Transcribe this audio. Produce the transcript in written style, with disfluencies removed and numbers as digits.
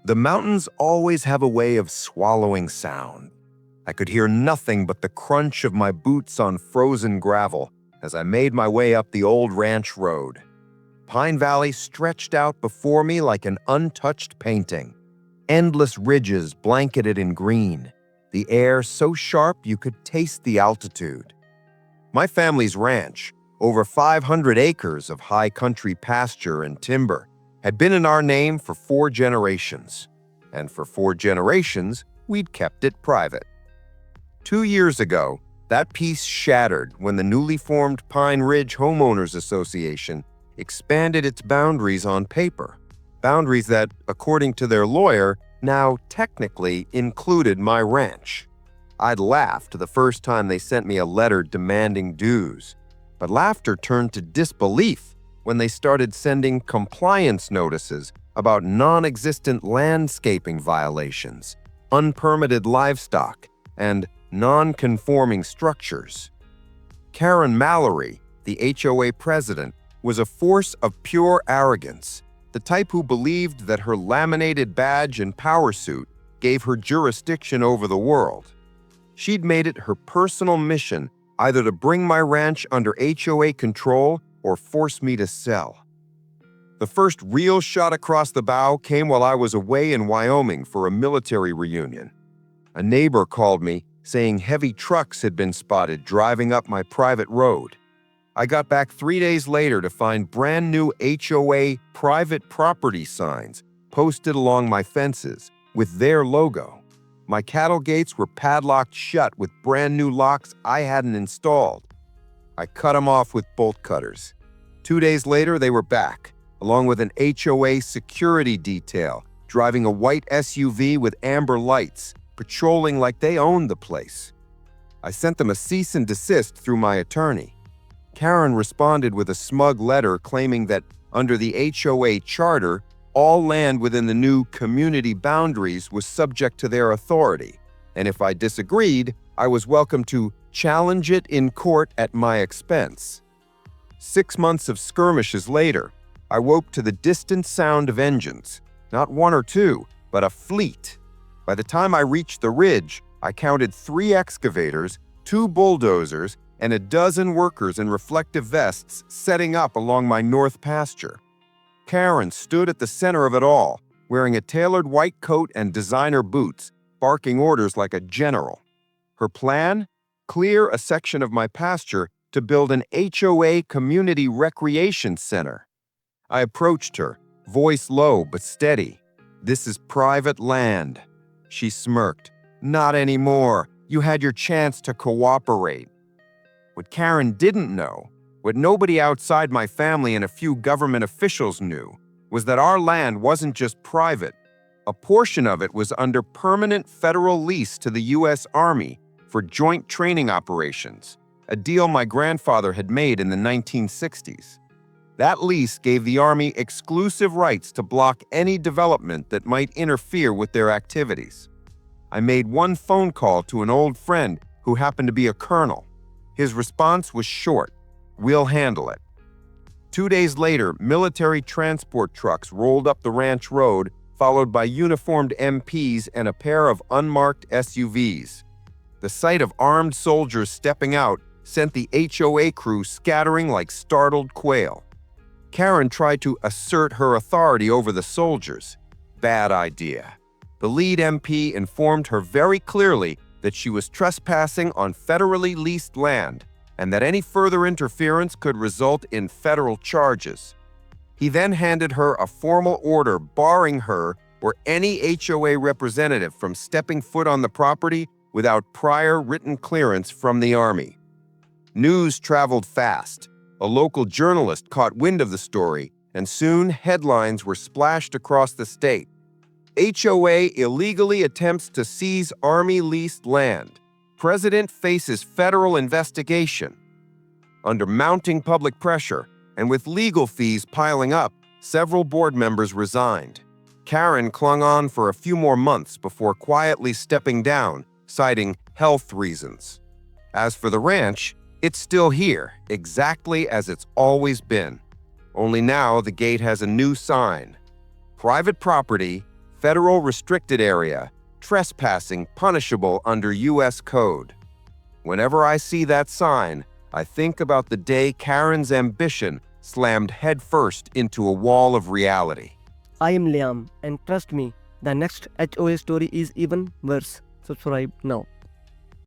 The mountains always have a way of swallowing sound. I could hear nothing but the crunch of my boots on frozen gravel as I made my way up the old ranch road. Pine Valley stretched out before me like an untouched painting. Endless ridges blanketed in green, the air so sharp you could taste the altitude. My family's ranch, over 500 acres of high country pasture and timber, had been in our name for 4 generations. And for 4 generations, we'd kept it private. 2 years ago, that peace shattered when the newly formed Pine Ridge Homeowners Association expanded its boundaries on paper. Boundaries that, according to their lawyer, now technically included my ranch. I'd laughed the first time they sent me a letter demanding dues, but laughter turned to disbelief when they started sending compliance notices about non-existent landscaping violations, unpermitted livestock, and non-conforming structures. Karen Mallory, the HOA president, was a force of pure arrogance, the type who believed that her laminated badge and power suit gave her jurisdiction over the world. She'd made it her personal mission either to bring my ranch under HOA control or force me to sell. The first real shot across the bow came while I was away in Wyoming for a military reunion. A neighbor called me saying heavy trucks had been spotted driving up my private road. I got back 3 days later to find brand new HOA private property signs posted along my fences with their logo. My cattle gates were padlocked shut with brand new locks I hadn't installed. I cut them off with bolt cutters. 2 days later, they were back, along with an HOA security detail, driving a white SUV with amber lights, patrolling like they owned the place. I sent them a cease and desist through my attorney. Karen responded with a smug letter claiming that under the HOA charter, all land within the new community boundaries was subject to their authority, and if I disagreed, I was welcome to challenge it in court at my expense. 6 months of skirmishes later, I woke to the distant sound of engines, not 1 or 2, but a fleet. By the time I reached the ridge, I counted 3 excavators, 2 bulldozers, and a dozen workers in reflective vests setting up along my north pasture. Karen stood at the center of it all, wearing a tailored white coat and designer boots, barking orders like a general. Her plan? Clear a section of my pasture to build an HOA community recreation center. I approached her, voice low but steady. "This is private land." She smirked. "Not anymore. You had your chance to cooperate." What Karen didn't know, what nobody outside my family and a few government officials knew, was that our land wasn't just private. A portion of it was under permanent federal lease to the U.S. Army for joint training operations, a deal my grandfather had made in the 1960s. That lease gave the Army exclusive rights to block any development that might interfere with their activities. I made one phone call to an old friend who happened to be a colonel. His response was short: "We'll handle it." 2 days later, military transport trucks rolled up the ranch road, followed by uniformed MPs and a pair of unmarked SUVs. The sight of armed soldiers stepping out sent the HOA crew scattering like startled quail. Karen tried to assert her authority over the soldiers. Bad idea. The lead MP informed her very clearly that she was trespassing on federally leased land and that any further interference could result in federal charges. He then handed her a formal order barring her or any HOA representative from stepping foot on the property without prior written clearance from the Army. News traveled fast. A local journalist caught wind of the story, and soon headlines were splashed across the state. HOA illegally attempts to seize Army-leased land. President faces federal investigation. Under mounting public pressure, and with legal fees piling up, several board members resigned. Karen clung on for a few more months before quietly stepping down, citing health reasons. As for the ranch, it's still here, exactly as it's always been. Only now the gate has a new sign: private property, Federal restricted area, trespassing punishable under U.S. Code. Whenever I see that sign, I think about the day Karen's ambition slammed headfirst into a wall of reality. I am Liam, and trust me, the next HOA story is even worse. Subscribe now.